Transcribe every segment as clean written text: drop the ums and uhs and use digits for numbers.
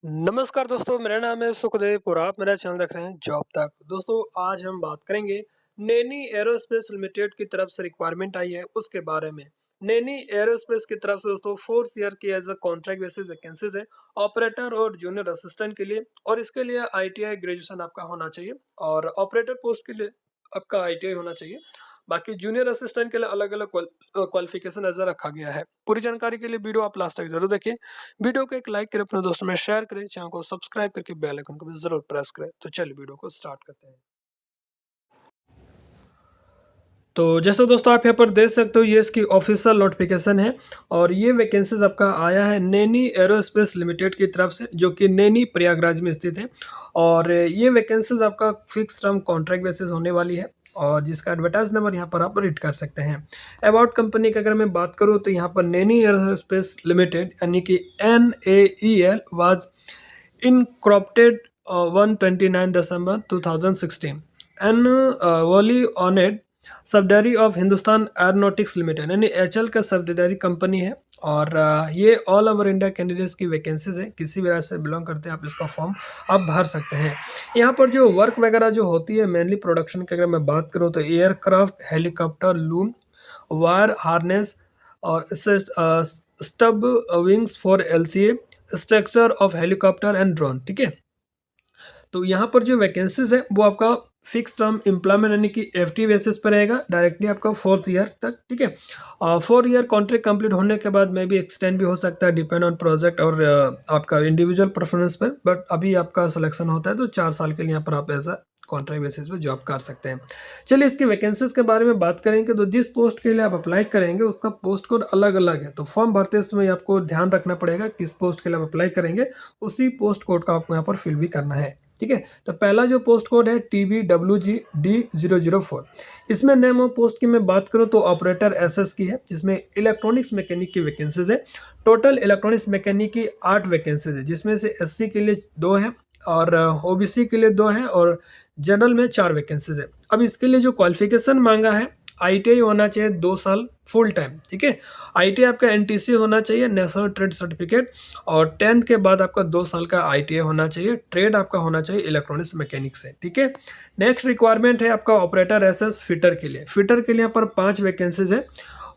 नमस्कार दोस्तों, मेरा नाम है सुखदेव और आप मेरा चैनल देख रहे हैं जॉब तक। दोस्तों आज हम बात करेंगे नैनी एरोस्पेस लिमिटेड की तरफ से रिक्वायरमेंट आई है उसके बारे में। नैनी एरोस्पेस की तरफ से दोस्तों 4th ईयर की as a contract basis vacancies है ऑपरेटर और जूनियर असिस्टेंट के लिए, और इसके लिए आईटीआई ग्रेजुएशन आपका होना चाहिए और ऑपरेटर पोस्ट के लिए आपका आईटीआई होना चाहिए। बाकी जूनियर असिस्टेंट के लिए अलग अलग क्वालिफिकेशन ऐसा रखा गया है। पूरी जानकारी के लिए वीडियो आप लास्ट तक जरूर देखिए। वीडियो को एक लाइक करें, अपने दोस्तों में शेयर करें, चैनल को सब्सक्राइब करके बेल आइकन को भी जरूर प्रेस करें। तो चलिए वीडियो को स्टार्ट करते हैं। तो जैसे दोस्तों आप यहाँ पर देख सकते हो, ये इसकी ऑफिशियल नोटिफिकेशन है और ये वैकेंसीज आपका आया है नैनी एरोस्पेस लिमिटेड की तरफ से, जो कि नैनी प्रयागराज में स्थित है। और ये वैकेंसीज आपका फिक्स टर्म कॉन्ट्रैक्ट बेसिस होने वाली है और जिसका एडवर्टाइज नंबर यहाँ पर आप रीड कर सकते हैं। अबाउट कंपनी की अगर मैं बात करूँ तो यहाँ पर नैनी एरोस्पेस लिमिटेड यानी कि NAEL was incorporated 129 December 2016 and wholly owned subsidiary of Hindustan aeronautics limited यानी एचएल का सब्सिडरी कंपनी है। और ये ऑल ओवर इंडिया कैंडिडेट्स की वैकेंसीज है, किसी भी राज्य से बिलोंग करते हैं आप इसका फॉर्म आप भर सकते हैं। यहाँ पर जो वर्क वगैरह जो होती है मेनली प्रोडक्शन की अगर मैं बात करूँ तो aircraft, helicopter, loom, wire harness और stub wings for LCA, structure of helicopter and drone. ठीक है, तो यहाँ पर जो वैकेंसीज है वो आपका फिक्स टर्म एम्प्लॉयमेंट यानी कि FT बेसिस पर रहेगा डायरेक्टली आपका 4th ईयर तक। ठीक है, 4 ईयर कॉन्ट्रैक्ट कंप्लीट होने के बाद में भी एक्सटेंड भी हो सकता है, डिपेंड ऑन प्रोजेक्ट और आपका इंडिविजुअल परफॉर्मेंस पर। बट अभी आपका सिलेक्शन होता है तो 4 साल के लिए यहाँ पर आप ऐसा कॉन्ट्रैक्ट बेसिस पे जॉब कर सकते हैं। चलिए इसकी वैकेंसीज के बारे में बात करेंगे। तो जिस पोस्ट के लिए आप अप्लाई करेंगे उसका पोस्ट कोड अलग अलग है, तो फॉर्म भरते समय आपको ध्यान रखना पड़ेगा किस पोस्ट के लिए आप अप्लाई करेंगे, उसी पोस्ट कोड का आपको यहाँ पर फिल भी करना है। ठीक है, तो पहला जो पोस्ट कोड है TBWGD004। इसमें नेम ऑफ पोस्ट की मैं बात करूं तो ऑपरेटर SS की है, जिसमें इलेक्ट्रॉनिक्स मैकेनिक की वैकेंसीज है। टोटल इलेक्ट्रॉनिक्स मैकेनिक की 8 वैकेंसीज है, जिसमें से SC के लिए 2 है और OBC के लिए 2 है और जनरल में 4 वैकेंसीज है। अब इसके लिए जो क्वालिफिकेशन मांगा है, ITI होना चाहिए 2 साल फुल टाइम। ठीक है, ITI आपका NTC होना चाहिए, नेशनल ट्रेड सर्टिफिकेट, और 10th के बाद आपका 2 साल का ITI होना चाहिए। ट्रेड आपका होना चाहिए इलेक्ट्रॉनिक्स मैकेनिक से। ठीक है, नेक्स्ट रिक्वायरमेंट है आपका ऑपरेटर SS फिटर के लिए। फिटर के लिए यहाँ पर 5 वैकेंसीज है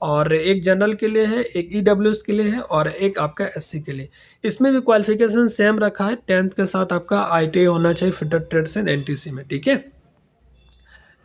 और एक जनरल के लिए है, एक EWS के लिए है और एक आपका SC के लिए। इसमें भी क्वालिफिकेशन सेम रखा है, 10th के साथ आपका ITI होना चाहिए फिटर ट्रेड से NTC में। ठीक है,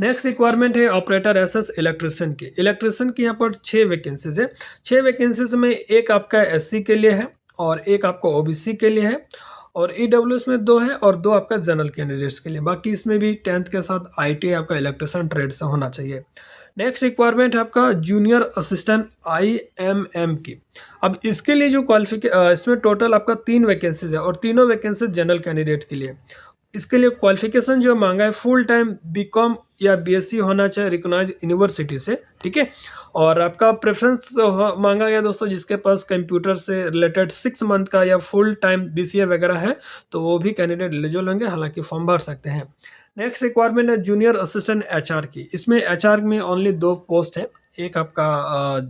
नेक्स्ट रिक्वायरमेंट है ऑपरेटर SS इलेक्ट्रिशियन की। इलेक्ट्रिशियन की यहाँ पर 6 वैकेंसीज है। 6 वैकेंसीज में एक आपका SC के लिए है और एक आपका OBC के लिए है और EWS में 2 है और 2 आपका जनरल कैंडिडेट्स के लिए। बाकी इसमें भी 10th के साथ ITI आपका इलेक्ट्रिशियन ट्रेड से होना चाहिए। नेक्स्ट रिक्वायरमेंट है आपका जूनियर असिस्टेंट IMM की। अब इसके लिए जो इसमें टोटल आपका 3 वैकेंसीज है और तीनों वैकेंसीज जनरल कैंडिडेट के लिए। इसके लिए क्वालिफिकेशन जो मांगा है फुल टाइम BCom या BSc होना चाहिए रिकॉग्नाइज यूनिवर्सिटी से। ठीक है, और आपका प्रेफरेंस मांगा गया दोस्तों जिसके पास कंप्यूटर से रिलेटेड 6 मंथ का या फुल टाइम BCA वगैरह है तो वो भी कैंडिडेट एलिजिबल होंगे, हालांकि फॉर्म भर सकते हैं। नेक्स्ट रिक्वायरमेंट है जूनियर असिस्टेंट HR की। इसमें HR में ओनली 2 पोस्ट है, एक आपका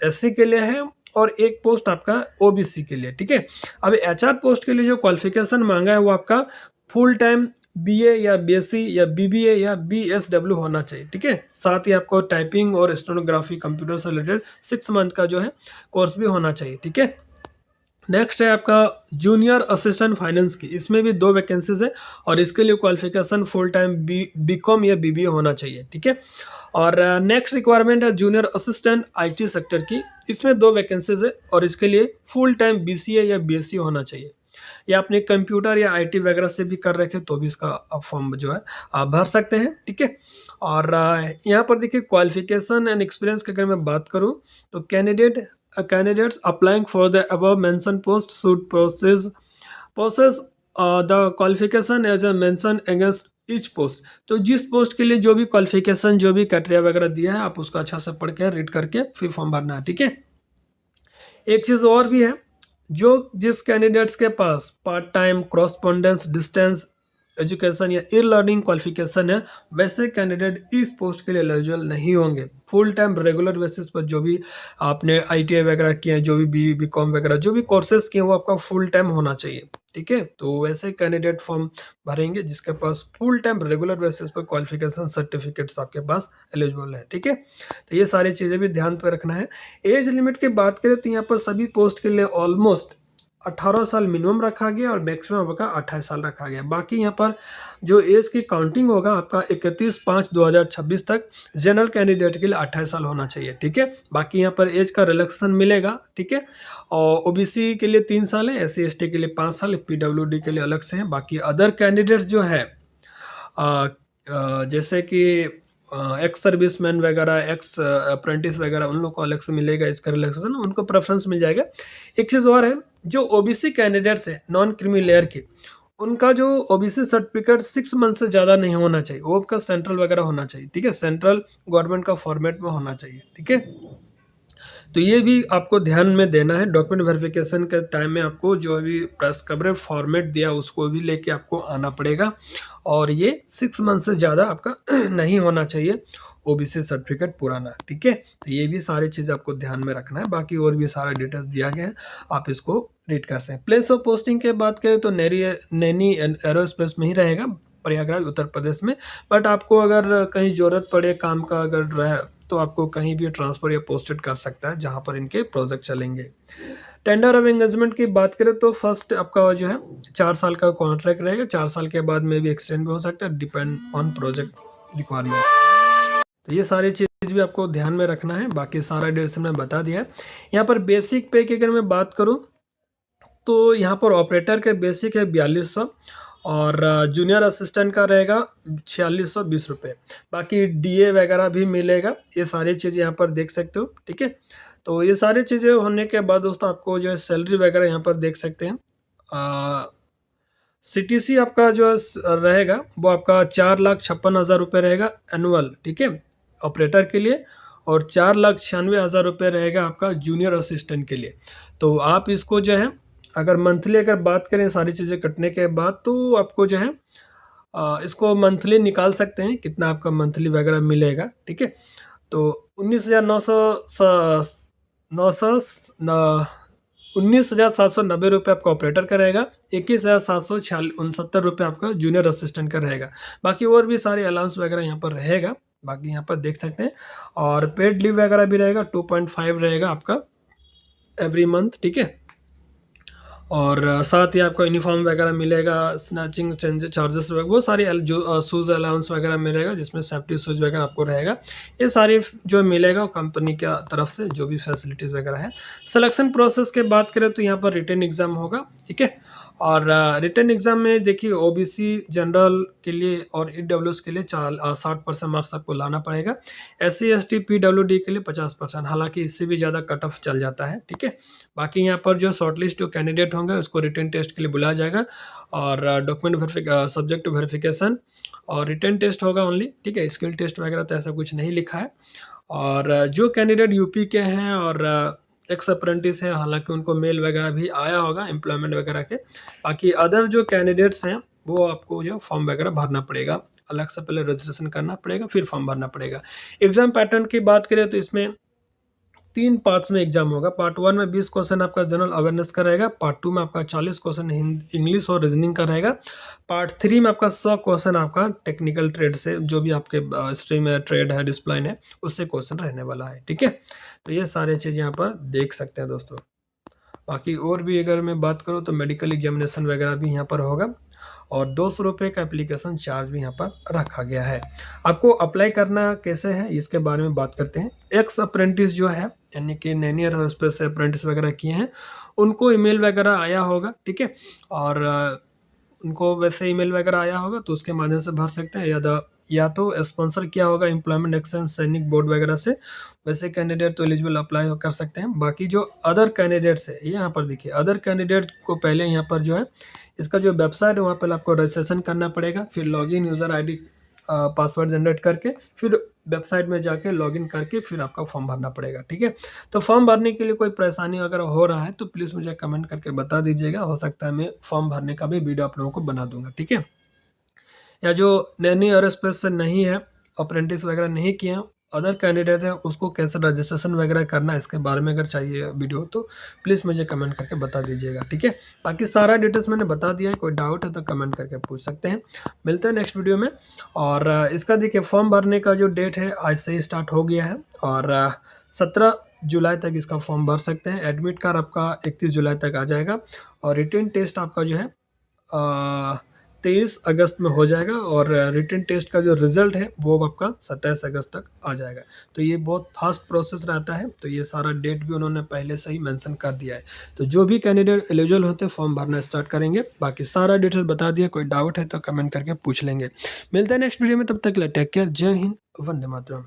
SC के लिए है और एक पोस्ट आपका OBC के लिए। ठीक है, अब HR पोस्ट के लिए जो क्वालिफिकेशन मांगा है वो आपका फुल टाइम BA या BSc या BBA या BSW होना चाहिए। ठीक है, साथ ही आपको टाइपिंग और स्टेनोग्राफी कंप्यूटर से रिलेटेड 6 मंथ का जो है कोर्स भी होना चाहिए। ठीक है, नेक्स्ट है आपका जूनियर असिस्टेंट फाइनेंस की। इसमें भी 2 वैकेंसीज है और इसके लिए क्वालिफिकेशन फुल टाइम BCom या BBA होना चाहिए। ठीक है, और नेक्स्ट रिक्वायरमेंट है जूनियर असिस्टेंट IT सेक्टर की। इसमें 2 वैकेंसीज है और इसके लिए फुल टाइम BCA या BSc होना चाहिए, या अपने कंप्यूटर या IT वगैरह से भी कर रखे तो भी इसका आप फॉर्म जो है आप भर सकते हैं। ठीक है, और यहाँ पर देखिए क्वालिफिकेशन एंड एक्सपीरियंस की अगर मैं बात करूँ तो candidates applying for the above mentioned post should possess the qualification as a mentioned against each post। तो जिस पोस्ट के लिए जो भी क्वालिफिकेशन जो भी क्राइटेरिया वगैरह दिया है आप उसको अच्छा से पढ़ के रीड करके फिर फॉर्म भरना है। ठीक है, एक चीज़ और भी है, जो जिस कैंडिडेट्स के पास पार्ट टाइम, क्रॉसपोंडेंस, डिस्टेंस एजुकेशन या ई लर्निंग क्वालिफिकेशन है, वैसे कैंडिडेट इस पोस्ट के लिए एलिजिबल नहीं होंगे। फुल टाइम रेगुलर बेसिस पर जो भी आपने आईटीआई वगैरह किए हैं, जो भी बी बीकॉम वगैरह जो भी कोर्सेज किए हैं, वो आपका फुल टाइम होना चाहिए। ठीक है, तो वैसे कैंडिडेट फॉर्म भरेंगे जिसके पास फुल टाइम रेगुलर बेसिस पर क्वालिफिकेशन सर्टिफिकेट्स आपके पास एलिजिबल है। ठीक है, तो ये सारी चीज़ें भी ध्यान पर रखना है। एज लिमिट की बात करें तो यहाँ पर सभी पोस्ट के लिए ऑलमोस्ट 18 साल मिनिमम रखा गया और मैक्सिमम आपका 28 साल रखा गया। बाकी यहाँ पर जो एज की काउंटिंग होगा आपका 31/5/2026 तक जनरल कैंडिडेट के लिए 28 साल होना चाहिए। ठीक है, बाकी यहाँ पर एज का रिलैक्सेशन मिलेगा। ठीक है, और ओबीसी के लिए 3 साल है, एससी एसटी के लिए 5 साल है, पीडब्ल्यूडी के लिए अलग से है। बाकी अदर कैंडिडेट्स जो है जैसे कि एक्स सर्विसमैन वगैरह, एक्स अप्रेंटिस वगैरह, उन लोग को अलग से मिलेगा इसका रिलैक्सेशन, उनको प्रेफरेंस मिल जाएगा। एक चीज़ और है, जो ओबीसी कैंडिडेट्स है नॉन क्रीमी लेयर के, उनका जो ओबीसी सर्टिफिकेट 6 मंथ से ज़्यादा नहीं होना चाहिए, वो आपका सेंट्रल वगैरह होना चाहिए। ठीक है, सेंट्रल गवर्नमेंट का फॉर्मेट में होना चाहिए। ठीक है, तो ये भी आपको ध्यान में देना है। डॉक्यूमेंट वेरिफिकेशन के टाइम में आपको जो भी प्रेस कवरेज फॉर्मेट दिया उसको भी लेके आपको आना पड़ेगा, और ये 6 मंथ से ज़्यादा आपका नहीं होना चाहिए ओबीसी सर्टिफिकेट पुराना। ठीक है, तो ये भी सारी चीज़ आपको ध्यान में रखना है। बाकी और भी सारा डिटेल्स दिया गया है, आप इसको रीड कर सकते हैं। प्लेस ऑफ पोस्टिंग की बात करें तो नैनी एरोस्पेस में ही रहेगा, प्रयागराज उत्तर प्रदेश में। बट आपको अगर कहीं ज़रूरत पड़े काम का अगर रहे तो आपको कहीं भी ट्रांसफ़र या पोस्टेड कर सकता है जहाँ पर इनके प्रोजेक्ट चलेंगे। टेंडर ऑफ एंगेजमेंट की बात करें तो फर्स्ट आपका जो है 4 साल का कॉन्ट्रैक्ट रहेगा, 4 साल के बाद में भी एक्सटेंड भी हो सकता है, डिपेंड ऑन प्रोजेक्ट रिक्वायरमेंट। तो ये सारी चीज़ भी आपको ध्यान में रखना है। बाकी सारा डिटेल्स मैंने बता दिया है। यहाँ पर बेसिक पे की अगर मैं बात करूँ तो यहाँ पर ऑपरेटर के बेसिक है 4200 और जूनियर असिस्टेंट का रहेगा 4620 रुपये। बाकी डीए वगैरह भी मिलेगा, ये सारी चीज़ें यहाँ पर देख सकते हो। ठीक है, तो ये सारी चीज़ें होने के बाद दोस्तों आपको जो है सैलरी वगैरह यहाँ पर देख सकते हैं। सीटीसी आपका जो रहेगा वो आपका 4,56,000 रुपये रहेगा एनुअल। ठीक है, ऑपरेटर के लिए, और 4,96,000 रुपये रहेगा आपका जूनियर असिस्टेंट के लिए। तो आप इसको जो है अगर मंथली अगर बात करें सारी चीज़ें कटने के बाद, तो आपको जो है इसको मंथली निकाल सकते हैं कितना आपका मंथली वगैरह मिलेगा। ठीक है, तो 19,790 रुपये आपका ऑपरेटर का रहेगा, 21,769 रुपये आपका जूनियर असिस्टेंट का रहेगा। बाकी और भी सारे अलाउंस वगैरह यहाँ पर रहेगा, बाकी यहाँ पर देख सकते हैं। और पेड लीव वगैरह भी रहेगा, 2.5 रहेगा आपका एवरी मंथ। ठीक है, और साथ ही आपको यूनिफॉर्म वगैरह मिलेगा, स्नैचिंग चार्जेस वगैरह, वो सारी जो शूज़ अलाउंस वगैरह मिलेगा, जिसमें सेफ्टी शूज़ वगैरह आपको रहेगा। ये सारी जो मिलेगा कंपनी की तरफ से जो भी फैसिलिटीज़ वगैरह है। सिलेक्शन प्रोसेस के बात करें तो यहाँ पर रिटन एग्ज़ाम होगा। ठीक है, और रिटन एग्ज़ाम में देखिए ओबीसी जनरल के लिए और ईडब्ल्यूएस के लिए 60% मार्क्स आपको लाना पड़ेगा। एससी एसटी पीडब्ल्यूडी के लिए 50%, हालांकि इससे भी ज़्यादा कट ऑफ चल जाता है। ठीक है, बाकी यहाँ पर जो शॉर्टलिस्ट जो कैंडिडेट होंगे उसको रिटन टेस्ट के लिए बुलाया जाएगा, और डॉक्यूमेंट सब्जेक्ट टू वेरिफिकेशन और रिटन टेस्ट होगा ओनली। ठीक है, स्किल टेस्ट वगैरह तो ऐसा कुछ नहीं लिखा है। और जो कैंडिडेट यूपी के हैं और एक्स अप्रेंटिस है, हालांकि उनको मेल वगैरह भी आया होगा एम्प्लॉयमेंट वगैरह के। बाकी अदर जो कैंडिडेट्स हैं वो आपको जो फॉर्म वगैरह भरना पड़ेगा, अलग से पहले रजिस्ट्रेशन करना पड़ेगा, फिर फॉर्म भरना पड़ेगा। एग्जाम पैटर्न की बात करें तो इसमें 3 पार्ट्स में एग्जाम होगा। पार्ट 1 में 20 क्वेश्चन आपका जनरल अवेयरनेस का रहेगा। पार्ट 2 में आपका 40 क्वेश्चन इंग्लिश और रीजनिंग का रहेगा। पार्ट 3 में आपका 100 क्वेश्चन आपका टेक्निकल ट्रेड से, जो भी आपके स्ट्रीम है, ट्रेड है, डिसिप्लिन है, उससे क्वेश्चन रहने वाला है। ठीक है, तो ये सारे चीज़ यहाँ पर देख सकते हैं दोस्तों। बाकी और भी अगर मैं बात करूँ तो मेडिकल एग्जामिनेशन वगैरह भी यहाँ पर होगा, और 200 रुपये का एप्लीकेशन चार्ज भी यहाँ पर रखा गया है। आपको अप्लाई करना कैसे है इसके बारे में बात करते हैं। एक्स अप्रेंटिस जो है, यानी कि नैनी एरोस्पेस से अप्रेंटिस वगैरह किए हैं, उनको ईमेल वगैरह आया होगा। ठीक है, और उनको वैसे ईमेल वगैरह आया होगा तो उसके माध्यम से भर सकते हैं, या तो स्पॉन्सर किया होगा एम्प्लॉयमेंट एक्सचेंज सैनिक बोर्ड वगैरह से, वैसे कैंडिडेट तो एलिजिबल अप्लाई कर सकते हैं। बाकी जो अदर कैंडिडेट्स है, ये यहाँ पर देखिए, अदर कैंडिडेट को पहले यहाँ पर जो है इसका जो वेबसाइट है वहाँ पर आपको रजिस्ट्रेशन करना पड़ेगा, फिर login user ID password generate करके फिर वेबसाइट में जाके लॉगिन करके फिर आपका फॉर्म भरना पड़ेगा। ठीक है, तो फॉर्म भरने के लिए कोई परेशानी अगर हो रहा है तो प्लीज़ मुझे कमेंट करके बता दीजिएगा, हो सकता है मैं फॉर्म भरने का भी वीडियो आप लोगों को बना दूंगा। ठीक है, या जो नैनी एरोस्पेस से नहीं है, अप्रेंटिस वगैरह नहीं किए हैं, अदर कैंडिडेट है, उसको कैसे रजिस्ट्रेशन वगैरह करना है इसके बारे में अगर चाहिए वीडियो तो प्लीज़ मुझे कमेंट करके बता दीजिएगा, ठीक है। बाकी सारा डिटेल्स मैंने बता दिया है, कोई डाउट है तो कमेंट करके पूछ सकते हैं। मिलते हैं नेक्स्ट वीडियो में। और इसका देखिए फॉर्म भरने का जो डेट है आज से ही स्टार्ट हो गया है और 17 जुलाई तक इसका फॉर्म भर सकते हैं। एडमिट कार्ड आपका 31 जुलाई तक आ जाएगा और रिटन टेस्ट आपका जो है 23 अगस्त में हो जाएगा और रिटन टेस्ट का जो रिज़ल्ट है वो आपका 27 अगस्त तक आ जाएगा। तो ये बहुत फास्ट प्रोसेस रहता है, तो ये सारा डेट भी उन्होंने पहले से ही मेंशन कर दिया है। तो जो भी कैंडिडेट एलिजिबल होते हैं फॉर्म भरना स्टार्ट करेंगे। बाकी सारा डिटेल बता दिया, कोई डाउट है तो कमेंट करके पूछ लेंगे। मिलते हैं नेक्स्ट वीडियो में, तब तक के लिए टेक केयर। जय हिंद, वंदे मातरम।